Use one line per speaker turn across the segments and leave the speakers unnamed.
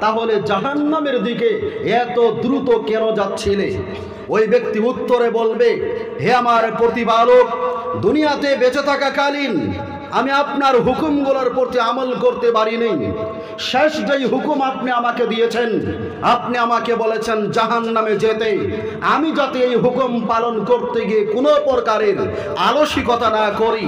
তাহলে জাহান্নামের দিকে এত দ্রুত কেন যাচ্ছিলে? ওই ব্যক্তি উত্তরে বলবে, হে আমার প্রতিপালক, দুনিয়াতে বেঁচে থাকাকালীন আমি আপনার হুকুমগুলোর প্রতি আমল করতে পারিনি। শেষ যেই হুকুম আপনি আমাকে দিয়েছেন, আপনি আমাকে বলেছেন জাহান্নামে যেতে। আমি যাতে এই হুকুম পালন করতে গিয়ে কোনো প্রকারের আলসিকতা না করি,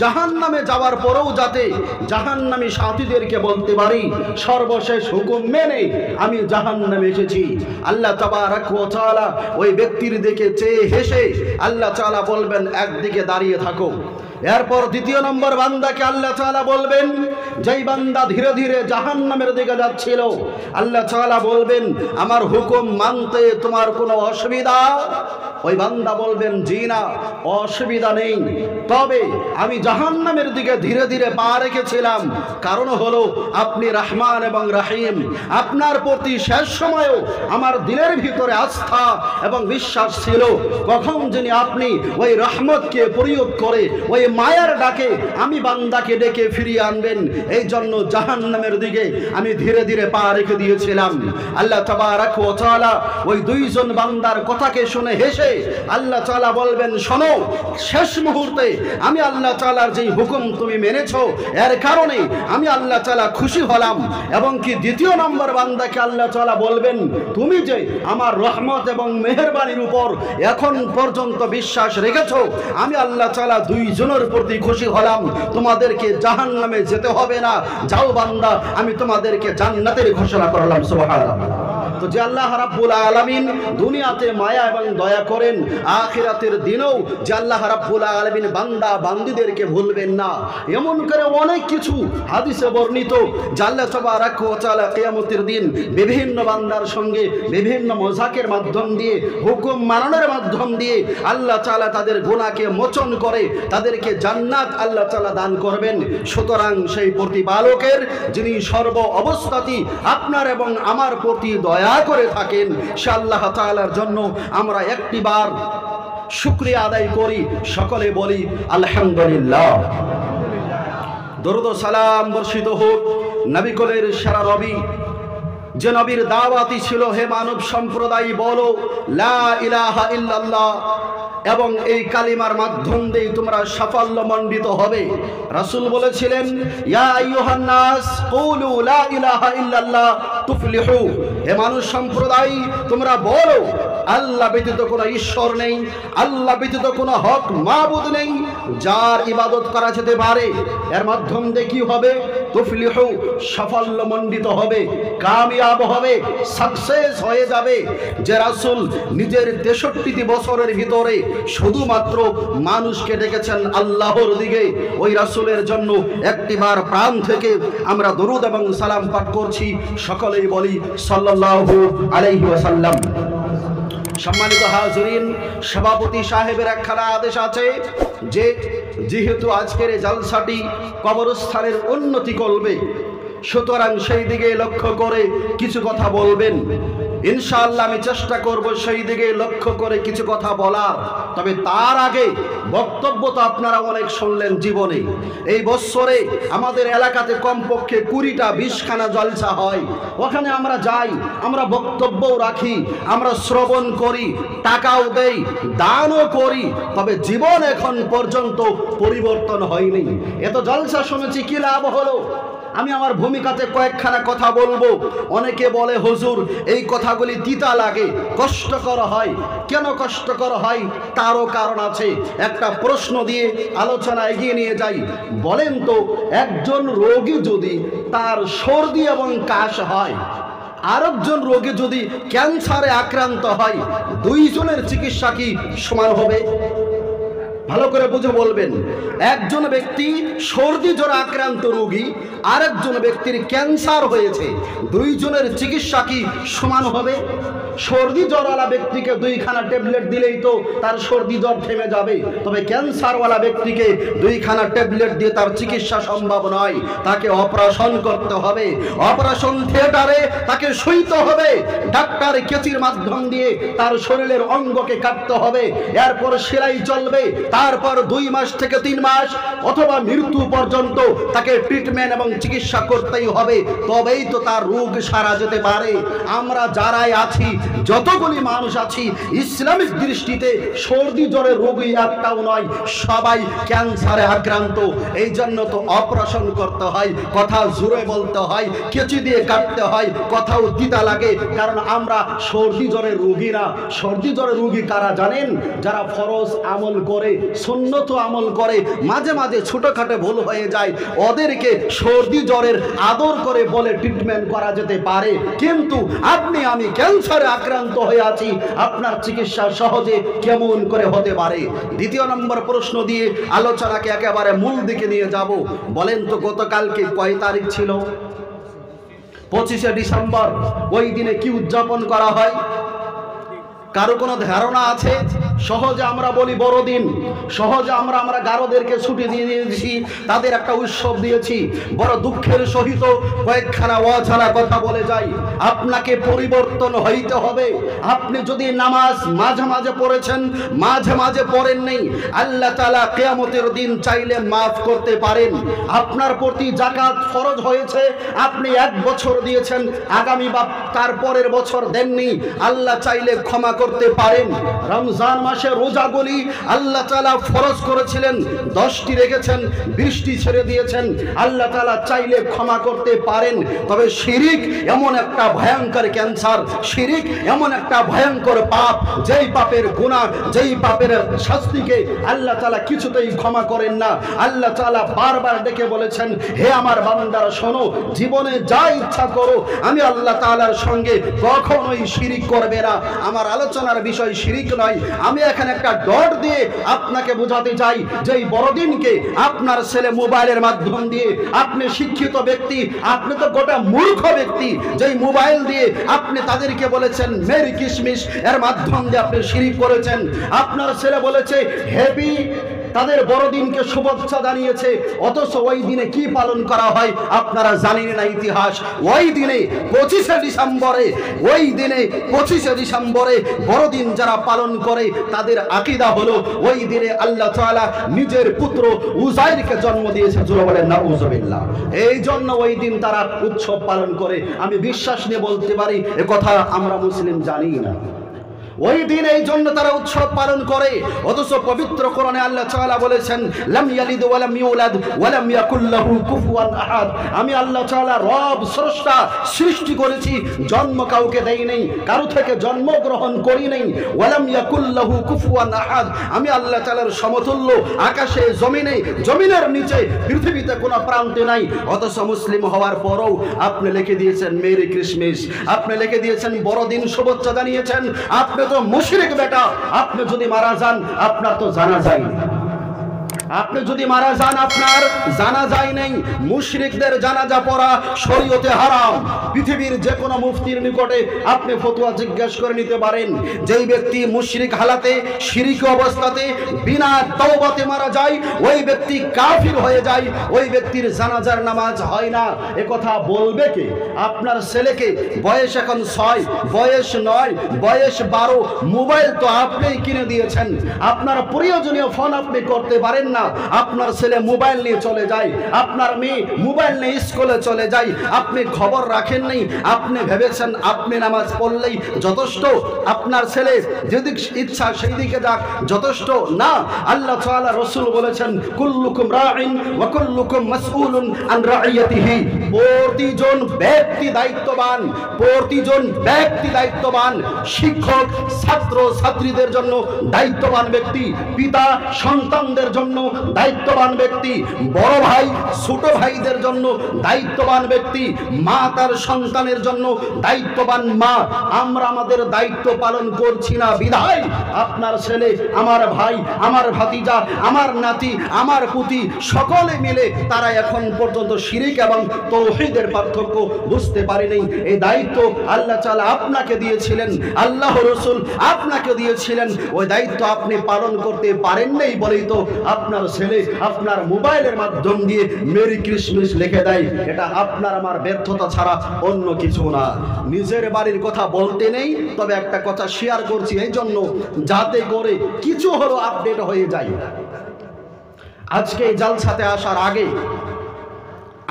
জাহান্নামে যাওয়ার পরেও যাতে জাহান্নামী সাথীদেরকে বলতে পারি সর্বশেষ হুকুম মেনে আমি জাহান্নামে এসেছি। আল্লাহ তাবারক ওয়া তাআলা ওই ব্যক্তির দিকে চেয়ে হেসে আল্লাহ তাআলা বলবেন, একদিকে দাঁড়িয়ে থাকো। এরপর দ্বিতীয় নম্বর বান্দাকে আল্লাহ তাআলা বলবেন, যেই বান্দা ধীরে ধীরে জাহান্নামের দিকে যাচ্ছিল, আল্লাহ তাআলা বলবেন, আমার হুকুম মানতে তোমার কোনো অসুবিধা? ওই বান্দা বলবেন, জি না, অসুবিধা নেই, তবে আমি জাহান্নামের দিকে ধীরে ধীরে পা রেখেছিলাম কারণ হলো আপনি রহমান এবং রহিম। আপনার প্রতি শেষ সময়েও আমার দিলের ভিতরে আস্থা এবং বিশ্বাস ছিল, কখন যিনি আপনি ওই রহমতকে প্রয়োগ করে ওই মায়ার ডাকে আমি বান্দাকে ডেকে ফিরিয়ে আনবেন, এই জন্য জাহান্নামের দিকে আমি ধীরে ধীরে পা রেখে দিয়েছিলাম। আল্লাহ তাবারক ওয়া তাআলা ওই দুইজন বান্দার কথাকে শুনে হেসে আল্লাহ তাআলা বলবেন, শোনো, শেষ মুহূর্তে আমি আল্লাহ তাআলার যেই হুকুম তুমি মেনেছো, এর কারণে আমি আল্লাহ তাআলা খুশি হলাম। এবং কি দ্বিতীয় নম্বর বান্দাকে আল্লাহ তাআলা বলবেন, তুমি যে আমার রহমত এবং মেহেরবানির উপর এখন পর্যন্ত বিশ্বাস রেখেছো, আমি আল্লাহ তাআলা দুইজনের প্রতি খুশি হলাম, তোমাদেরকে জাহান্নামে যেতে হবে না, যাও বান্দা, আমি তোমাদেরকে জান্নাতের ঘোষণা করলাম। সুবহানাল্লাহ। তো যে আল্লাহ রাব্বুল আলামিন দুনিয়াতে মায়া এবং দয়া করেন, আখিরাতের দিনেও যে আল্লাহ রাব্বুল আলামিন বান্দা বান্দীদেরকে ভুলবেন না, এমন করে অনেক কিছু হাদিসে বর্ণিত যে আল্লাহ তাবারক ওয়া তাআলা কিয়ামতের দিন বিভিন্ন বান্দার সঙ্গে বিভিন্ন মজাকের মাধ্যম দিয়ে, হুকুম মাননের মাধ্যম দিয়ে আল্লাহ তাআলা তাদের গুনাহকে মোচন করে তাদেরকে জান্নাত আল্লাহ তাআলা দান করবেন। সুতরাং সেই প্রতিপালকের যিনি সর্ব অবস্থাতেই আপনার এবং আমার প্রতি দয়া করে থাকেন, সে আল্লাহ তাআলার জন্য আমরা একটিবার শুকরিয়া আদায় করি, সকলে বলি আলহামদুলিল্লাহ। দরুদ ও সালাম বর্ষিত হোক নবী কুলের সেরা নবী, যে নবীর দাওয়াতই ছিল, হে মানব সম্প্রদায় বলো লা ইলাহা ইল্লাল্লাহ, এবং এই কালিমার মাধ্যম দিয়ে তোমরা সাফল্যমণ্ডিত হবে। রাসূল বলেছিলেন, ইয়া আইয়ুহান নাস কুলু লা ইলাহা ইল্লাল্লাহ তুফলিহু, হে মানুষ সম্প্রদায় তোমরা বলো আল্লাহ ব্যতীত কোনো ঈশ্বর নেই, আল্লাহ ব্যতীত কোনো হক মাবুদ নেই যার ইবাদত করা যেতে পারে। এর মাধ্যম দিয়ে কি হবে? তুফলিহু, সাফল্যমণ্ডিত হবে, কামিয়াব হবে, সাকসেস হয়ে যাবে। যে রাসূল নিজের 63 বছরের ভিতরে শুধুমাত্র মানুষকে ডেকেছেন আল্লাহর দিকে, ওই রাসূলের জন্য একটিবার প্রাণ থেকে আমরা দরুদ এবং সালাম পাঠ করছি, সকলেই বলি সাল্লাল্লাহু আলাইহি ওয়াসাল্লাম। সম্মানিত হাজিরিন, সভাপতি সাহেবের একখানা আদেশ আছে যে যেহেতু আজকের এই জলসাটি কবরস্থানের উন্নতি করবে, সুতরাং সেই দিকে লক্ষ্য করে কিছু কথা বলবেন। ইনশাআল্লাহ আমি চেষ্টা করব সেই দিকে লক্ষ্য করে কিছু কথা বলার। তবে তার আগে বক্তব্য তো আপনারা অনেক শুনলেন জীবনে। এই বছরে আমাদের এলাকাতে কমপক্ষে 20টা 20খানা জলসা হয়, ওখানে আমরা যাই, আমরা বক্তব্যও রাখি, আমরা শ্রবণ করি, টাকাও দেই, দানও করি, তবে জীবন এখন পর্যন্ত পরিবর্তন হয়নি। এত জলসা শুনেছি, কি লাভ হলো? আমি আমার ভূমিকাতে কয়েকখানা কথা বলবো। অনেকে বলে হুজুর এই কথাগুলি তিতা লাগে, কষ্টকর হয়। কেন কষ্টকর হয় তারও কারণ আছে। একটা প্রশ্ন দিয়ে আলোচনা এগিয়ে নিয়ে যাই। বলেন তো, একজন রোগী যদি তার সর্দি এবং কাশ হয়, আরেকজন রোগী যদি ক্যান্সারে আক্রান্ত হয়, দুইজনের চিকিৎসা কি সমান হবে? ভালো করে বুঝে বলবেন। একজন ব্যক্তি সর্দি জ্বরে আক্রান্ত রোগী, আরেকজন ব্যক্তির ক্যান্সার হয়েছে, দুইজনের চিকিৎসা কি সমান হবে? সর্দি জ্বরওয়ালা ব্যক্তিকে 2খানা ট্যাবলেট দিলেই তো তার সর্দি জ্বর থেমে যাবে, তবে ক্যান্সারওয়ালা ব্যক্তিকে 2খানা ট্যাবলেট দিয়ে তার চিকিৎসা সম্ভব নয়। তাকে অপারেশন করতে হবে, অপারেশন থিয়েটারে তাকে শুইতে হবে, ডাক্তার কেচির মাধ্যম দিয়ে তার শরীরের অঙ্গকে কাটতে হবে, এরপর সেলাই চলবে, তারপর 2 মাস থেকে 3 মাস অথবা মৃত্যু পর্যন্ত তাকে ট্রিটমেন্ট এবং চিকিৎসা করতেই হবে, তবেই তো তার রোগ সারা যেতে পারে। আমরা যারাই আছি, যতগুলি মানুষ আছি, ইসলামিক দৃষ্টিতে সর্দি জ্বরের রোগী একটাও নয়, সবাই ক্যান্সারে আক্রান্ত। এই জন্য তো অপারেশন করতে হয়, কথা জোরে বলতে হয়, কেঁচি দিয়ে কাটতে হয়, কথাও তিতা লাগে, কারণ আমরা সর্দি জ্বরের রোগী না। সর্দি জ্বরের রোগী কারা জানেন? যারা ফরজ আমল করে, সুন্নত আমল করে, মাঝে মাঝে ছোটখাটো ভুল হয়ে যায়, ওদেরকে সর্দি জ্বরের আদর করে বলে ট্রিটমেন্ট করা যেতে পারে। কিন্তু আপনি আমি ক্যান্সারে আক্রান্ত হয়ে আছি, আপনার চিকিৎসা সহজে কেমন করে হতে পারে? দ্বিতীয় নম্বর প্রশ্ন দিয়ে আলোচনাকে একেবারে মূল দিকে নিয়ে যাব। বলেন তো গতকালকে কয় তারিখ ছিল? 25শে ডিসেম্বর। ওই দিনে কি উদযাপন করা হয়? কারো কোনো ধারণা আছে? সহজে আমরা বলি বড়দিন, সহজে আমরা গারোদেরকে ছুটি দিয়ে দিয়েছি, তাদের একটা উৎসব দিয়েছি। বড় দুঃখের সহিত কয়েকখানা অজানা কথা বলে যাই। আপনাকে পরিবর্তন হইতে হবে। আপনি যদি নামাজ মাঝে মাঝে পড়েছেন, মাঝে মাঝে পড়েন নেই, আল্লাহ তাআলা কিয়ামতের দিন চাইলে মাফ করতে পারেন। আপনার প্রতি যাকাত ফরজ হয়েছে, আপনি 1 বছর দিয়েছেন, আগামী বা তারপরের বছর দেননি, আল্লাহ চাইলে ক্ষমা করতে পারেন। রমজান মাসে রোজাগুলি আল্লাহ তাআলা ফরজ করেছিলেন, 10টি রেখেছেন, 20টি ছেড়ে দিয়েছেন, আল্লাহ তাআলা চাইলে ক্ষমা করতে পারেন। তবে শিরিক এমন একটা ভয়ঙ্কর ক্যান্সার, শিরিক এমন একটা ভয়ঙ্কর পাপ, যেই পাপের গুনাহ, যেই পাপের শাস্তিকে আল্লাহ তাআলা কিছুতেই ক্ষমা করেন না। আল্লাহ তাআলা বারবার ডেকে বলেছেন, হে আমার বান্দারা শোনো, জীবনে যা ইচ্ছা করো, আমি আল্লাহ তাআলার সঙ্গে কখনোই শিরিক করবে না। আমার আলোচনার বিষয় শিরিক নয়। আমি এখানে একটা ডট দিয়ে আপনাকে বোঝাতে চাই যে এই বড়দিনকে আপনার ছেলে মোবাইলের মাধ্যম দিয়ে, আপনি শিক্ষিত ব্যক্তি, আপনি তো গোটা মূর্খ ব্যক্তি, যেই মোবাইল দিয়ে আপনি তাদেরকে বলেছেন মেরি কিশমিশ, এর মাধ্যম দিয়ে আপনি শিরিক করেছেন। আপনার ছেলে বলেছে হ্যাপি, তাদের বড়দিনকে শুভেচ্ছা জানিয়েছে, অথচ ওই দিনে কি পালন করা হয় আপনারা জানেন না ইতিহাস। ওই দিনে 25শে ডিসেম্বরে, ওই দিনে 25শে ডিসেম্বরে বড়দিন যারা পালন করে, তাদের আকীদা হলো ওই দিনে আল্লাহ তাআলা নিজের পুত্র উযাইরকে জন্ম দিয়েছে। জোরে বলেন নাউযুবিল্লাহ। এই জন্য ওই দিন তারা উৎসব পালন করে। আমি বিশ্বাস নিয়ে বলতে পারি, এ কথা আমরা মুসলিম জানি না। ওই দিন এই জন্য তারা উৎসব পালন করে, অথচ পবিত্র কোরআনে আল্লাহ তাআলা বলেছেন লাম ইয়ালিদ ওয়া লাম ইউলাদ ওয়া লাম ইয়াকুল লাহু কুফুয়ান আহাদ। আমি আল্লাহ তাআলা রব স্রষ্টা, সৃষ্টি করেছি, জন্ম কাউকে দেই নাই, কারো থেকে জন্ম গ্রহণ করি নাই। ওয়া লাম ইয়াকুল লাহু কুফুয়ান আহাদ। আমি আল্লাহ তাআলার সমতুল্য আকাশে, জমিনে, জমিনের নিচে, পৃথিবীতে কোনো প্রান্তে নাই। অথচ মুসলিম হওয়ার পরও আপনি লিখে দিয়েছেন মেরি ক্রিসমাস, আপনি লিখে দিয়েছেন বড়দিন শুভেচ্ছা জানিয়েছেন। আপনি তো মুশরিক বেটা। আপনি যদি মারা যান, আপনার তো জানা যায় না। আপনি যদি মারা যান, আপনার জানাজাই নেই। মুশরিকদের জানাজা পড়া শরীয়তে হারাম। পৃথিবীর যে কোনো মুফতির নিকটে আপনি ফতোয়া জিজ্ঞাসা করে নিতে পারেন। যেই ব্যক্তি মুশরিক হালাতে, শিরিক অবস্থাতে, বিনা তওবাতে মারা যায়, ওই ব্যক্তি কাফির হয়ে যায়, ওই ব্যক্তির জানাজার নামাজ হয় না। এ কথা বলবে কে? আপনার ছেলেকে বয়স এখন 6, বয়স 9, বয়স 12, মোবাইল তো আপনিই কিনে দিয়েছেন। আপনার প্রয়োজনীয় ফোন আপনি করতে পারেন না। আপনার ছেলে মোবাইল নিয়ে চলে যায়, আপনার মেয়ে মোবাইল নিয়ে স্কুলে চলে যায়, আপনি খবর রাখেন নাই। আপনি ভেবেছেন আপনি নামাজ পড়লেই যথেষ্ট, আপনার ছেলে যেদিক ইচ্ছা সেই দিকে যাক, যথেষ্ট না। আল্লাহ তাআলা রাসূল বলেছেন কুল্লুকুম রাঈন ওয়া কুল্লুকুম মাসউলুন আন রাইয়াতিহি। প্রতিজন ব্যক্তি দায়িত্ববান, প্রতিজন ব্যক্তি দায়িত্ববান। শিক্ষক ছাত্র ছাত্রীদের জন্য দায়িত্ববান ব্যক্তি, পিতা সন্তানদের জন্য দায়িত্ববান ব্যক্তি, বড় ভাই ছোট ভাইদের জন্য দায়িত্ববান ব্যক্তি, মা তার সন্তানের জন্য দায়িত্ববান মা। আমরা আমাদের দায়িত্ব পালন করছি না বিধায় আপনার ছেলে, আমার ভাই, আমার ভাতিজা, আমার নাতি, আমার পুতি সকলে মিলে তারা এখন পর্যন্ত শিরিক এবং তাওহীদের পার্থক্য বুঝতে পারেনি। এই দায়িত্ব আল্লাহ তাআলা আপনাকে দিয়েছিলেন, আল্লাহ রাসূল আপনাকে দিয়েছিলেন। ওই দায়িত্ব আপনি পালন করতে পারেন নাই বলেই তো আপনার আপনার ছেলে আপনার মোবাইলের মাধ্যম দিয়ে মেরি ক্রিসমাস লিখে দেয়, এটা আপনার আমার ব্যর্থতা ছাড়া অন্য কিছু না। নিজের বাড়ির কথা বলতে নেই, তবে একটা কথা শেয়ার করছি এই জন্য যাতে করে কিছু হলো আপডেট হয়ে যায়। আজকে এই জালসাতে আসার আগে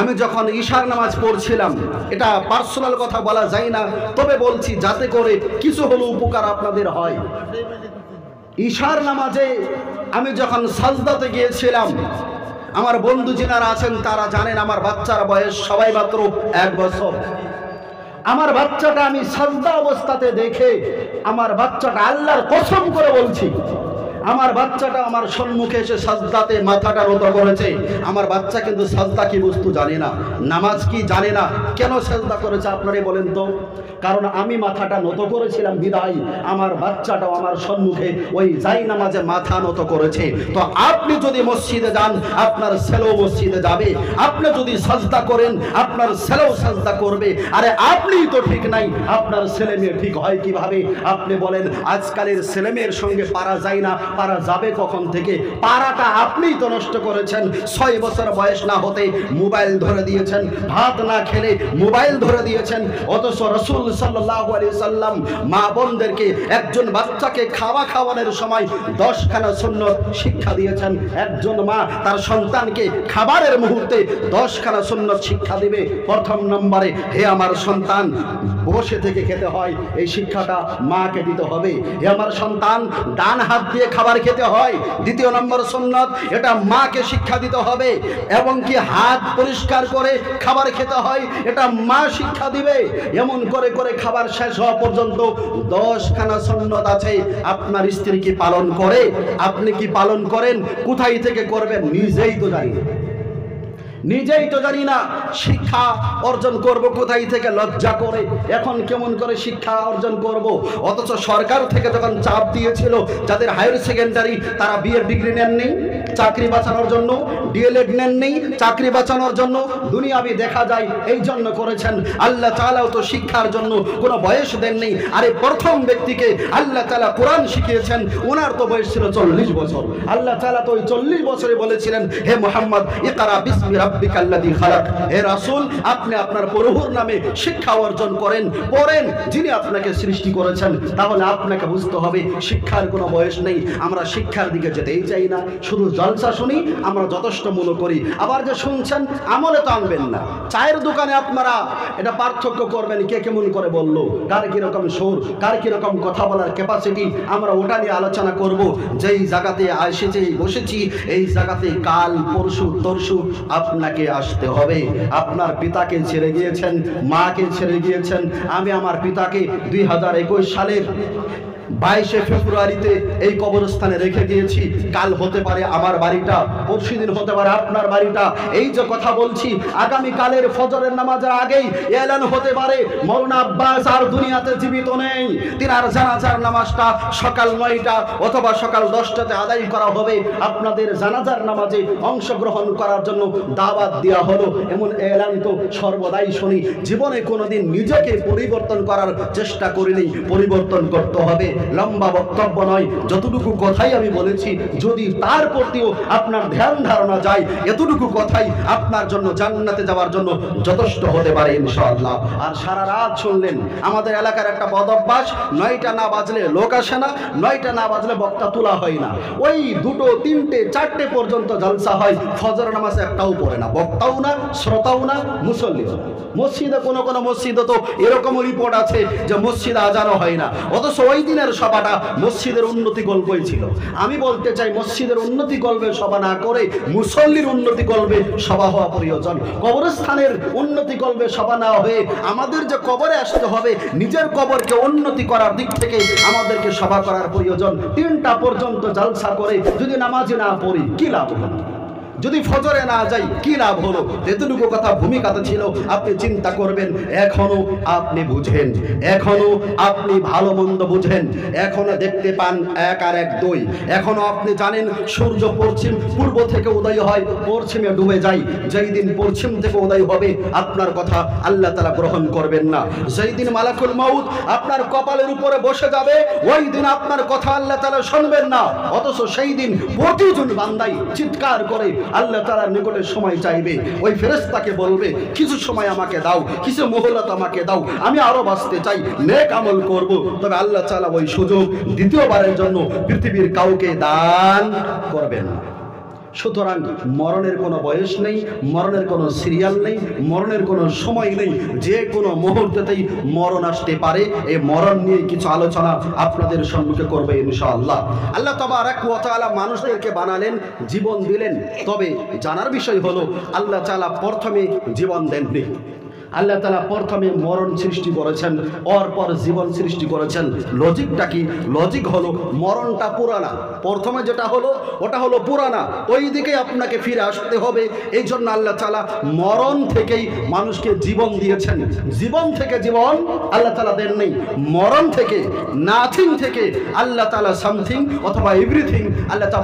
আমি যখন ঈশার নামাজ পড়ছিলাম, এটা পার্সোনাল কথা বলা যায় না, তবে বলছি যাতে করে কিছু হলো উপকার আপনাদের হয়। ঈশার নামাজে আমি যখন সাজদাতে গিয়েছিলাম, আমার বন্ধু যিনারা আছেন তারা জানেন আমার বাচ্চার বয়স সবাই মাত্র 1 বছর। আমার বাচ্চাটা আমি সাজদা অবস্থাতে দেখে আমার বাচ্চাটা, আল্লাহর কসম করে বলছি, আমার বাচ্চাটা আমার সম্মুখে এসে সাজদাতে মাথাটা নত করেছে। আমার বাচ্চা কিন্তু সাজদা কি বস্তু জানে না, নামাজ কি জানে না। কেন সাজদা করেছে আপনারাই বলেন তো? কারণ আমি মাথাটা নত করেছিলাম বিদায় আমার বাচ্চাটাও আমার সম্মুখে ওই যাই নামাজে মাথা নত করেছে। তো আপনি যদি মসজিদে যান, আপনার ছেলেও মসজিদে যাবে। আপনি যদি সাজদা করেন, আপনার ছেলেও সাজদা করবে। আরে আপনিই তো ঠিক নাই, আপনার ছেলে মেয়ে ঠিক হয় কিভাবে? আপনি বলেন আজকালের ছেলে মেয়ের সঙ্গে পারা যায় না, পারা যাবে কখন থেকে? পারাটা আপনিই তো নষ্ট করেছেন। 6 বছর বয়স না হতে মোবাইল ধরে দিয়েছেন, ভাত না খেলে মোবাইল ধরে দিয়েছেন। অথচ রাসূল সাল্লাল্লাহু আলাইহি সাল্লাম মা বোনদেরকে একজন বাচ্চাকে খাওয়ানোর সময় 10খানা সুন্নত শিক্ষা দিয়েছেন। একজন মা তার সন্তানকে খাবারের মুহূর্তে 10খানা সুন্নত শিক্ষা দিবে। প্রথম নম্বরে, হে আমার সন্তান, বসে থেকে খেতে হয়, এই শিক্ষাটা মাকে দিতে হবে। হে আমার সন্তান, ডান হাত দিয়ে খাবার খেতে হয়, দ্বিতীয় নম্বর সুন্নত, এটা মাকে শিক্ষা দিতে হবে। এবং কি হাত পরিষ্কার করে খাবার খেতে হয়, এটা মা শিক্ষা দিবে। এমন করে করে খাবার শেষ হওয়া পর্যন্ত 10খানা সুন্নত আছে। আপনার স্ত্রী কি পালন করে? আপনি কি পালন করেন? কোথায় থেকে করবেন? নিজেই তো জানি না, নিজেই তো জানি না। শিক্ষা অর্জন করব কোথায় থেকে? লজ্জা করে। এখন কেমন করে শিক্ষা অর্জন করব? অথচ সরকার থেকে যখন চাপ দিয়েছিল যাদের হায়ার সেকেন্ডারি, তারা বিএড ডিগ্রি নেননি চাকরি বাঁচানোর জন্য, ডিএলএড নেননি চাকরি বাঁচানোর জন্য, দুনিয়াবি দেখা যায় এই জন্য করেছেন। আল্লাহ তাআলাও তো শিক্ষার জন্য কোনো বয়স দেননি। আরে প্রথম ব্যক্তিকে আল্লাহ তাআলা কোরআন শিখিয়েছেন, ওনার তো বয়স ছিল 40 বছর। আল্লাহ তাআলা তো ওই 40 বছরে বলেছিলেন, হে মুহাম্মদ ইকরা বিসমি রাব্বিকাল্লাযী খালাক, হে রাসূল আপনি আপনার প্রভুর নামে শিক্ষা অর্জন করেন, পড়েন, যিনি আপনাকে সৃষ্টি করেছেন। তাহলে আপনাকে বুঝতে হবে শিক্ষার কোনো বয়স নেই। আমরা শিক্ষার দিকে যেতেই চাই না, শুধু জলসা শুনি, আমরা যথেষ্ট মনে করি। আবার যে শুনছেন আমলে তো আনবেন না। চায়ের দোকানে আপনারা এটা পার্থক্য করবেন, কে কেমন করে বললো, কার কিরকম সুর, কার কিরকম কথা বলার ক্যাপাসিটি, আমরা ওটা নিয়ে আলোচনা করব। যেই জায়গাতে এসেছি বসেছি, এই জায়গাতে কাল পরশু তরশু আপনাকে আসতে হবে। আপনার পিতাকে ছেড়ে গিয়েছেন, মাকে ছেড়ে গিয়েছেন। আমি আমার পিতাকে 2021 সালের 22 ফেব্রুয়ারিতে এই কবরস্থানে রেখে দিয়েছি। কাল হতে পারে আমার বাড়িটা, পরশু দিন হতে পারে আপনার বাড়িটা। এই যে কথা বলছি, আগামী কালের ফজরের নামাজের আগেই এলান হতে পারে মওলানা আব্বাস আর দুনিয়াতে জীবিত নেই। তিনার জানাজার নামাজটা সকাল 9টা অথবা সকাল 10টাতে আদায় করা হবে। আপনাদের জানাজার নামাজে অংশগ্রহণ করার জন্য দাওয়াত দেওয়া হলো, এমন এলান তো সর্বদাই শুনি। জীবনে কোনোদিন নিজেকে পরিবর্তন করার চেষ্টা করিনি, পরিবর্তন করতে হবে। লম্বা বক্তব্য নয়, যতটুকু কথাই আমি বলেছি, যদি তার প্রতিও আপনার ধ্যান ধারণা যায়, এতটুকু কথাই আপনার জন্য জান্নাতে যাওয়ার জন্য যথেষ্ট হতে পারে ইনশাআল্লাহ। আর সারা রাত শুনলেন, আমাদের এলাকার একটা বদ অভ্যাস, 9টা না বাজলে লোক আসে না, 9টা না বাজলে বক্তা তোলা হয় না। ওই 2, 3, 4টে পর্যন্ত জলসা হয়, ফজর নামাজ একটাও পড়ে না, বক্তাও না, শ্রোতাও না, মুসল্লিও না। মসজিদে কোনো কোনো মসজিদে তো এরকম রিপোর্ট আছে যে মসজিদে আজানও হয় না, অথচ ওই দিনের সভাটা মসজিদের উন্নতি গল্পই ছিল। আমি বলতে চাই, মসজিদের উন্নতি গল্পে সভা না করে মুসল্লির উন্নতি গল্পে সভা হওয়া প্রয়োজন। কবরস্থানের উন্নতি গল্পে সভা না হয়ে আমাদের যে কবরে আসতে হবে, নিজের কবরকে উন্নতি করার দিক থেকে আমাদেরকে সভা করার প্রয়োজন। 3টা পর্যন্ত জলসা করে যদি নামাজ না পড়ি কি লাভ হবে? যদি ফজরে না যাই কি লাভ হলো? এতটুকু কথা ভূমিকাতে ছিল। আপনি চিন্তা করবেন, এখনো আপনি বুঝেন, এখনো আপনি ভালো মন্দ বুঝেন, এখনো দেখতে পান 1 আর 1 2। এখনো আপনি জানেন সূর্য পশ্চিম পূর্ব থেকে উদয় হয়, পশ্চিমে ডুবে যায়। যেই দিন পশ্চিম থেকে উদয় হবে আপনার কথা আল্লাহ তাআলা গ্রহণ করবেন না। যেই দিন মালাকুল মাউত আপনার কপালের উপরে বসে যাবে, ওই দিন আপনার কথা আল্লাহ তাআলা শুনবেন না। অথচ সেই দিন প্রতিজন বান্দাই চিৎকার করে আল্লাহ তাআলার নিকটে সময় চাইবে। ওই ফেরেশতাকে বলবে, কিছু সময় আমাকে দাও, কিছু মোহলত আমাকে দাও, আমি আরো বাঁচতে চাই, নেক আমল করব। তবে আল্লাহ তাআলা ওই সুযোগ দ্বিতীয়বারের জন্য পৃথিবীর কাউকে দান করবেন না। সুতরাং মরণের কোনো বয়স নেই, মরণের কোনো সিরিয়াল নেই, মরণের কোনো সময় নেই। যে কোনো মুহূর্তেতেই মরণ আসতে পারে। এই মরণ নিয়ে কিছু আলোচনা আপনাদের সম্মুখে করবে ইনশাআল্লাহ। আল্লাহ তাবারক ওয়া তাআলা মানুষদেরকে বানালেন, জীবন দিলেন। তবে জানার বিষয় হলো আল্লাহ তাআলা প্রথমে জীবন দেননি। আল্লাহ তাআলা প্রথমে মরণ সৃষ্টি করেছেন, অরপর জীবন সৃষ্টি করেছেন। লজিকটা কি? লজিক হলো মরণটা পুরানা, প্রথমে যেটা হলো ওটা হলো পুরানা, ওই দিকে আপনাকে ফিরে আসতে হবে। এই জন্য আল্লাহ তাআলা মরণ থেকেই মানুষকে জীবন দিয়েছেন। জীবন থেকে জীবন আল্লাহ তাআলা দেন নেই, মরণ থেকে, নাথিং থেকে আল্লাহ তাআলা সামথিং অথবা এভরিথিং আল্লাহ তাআলা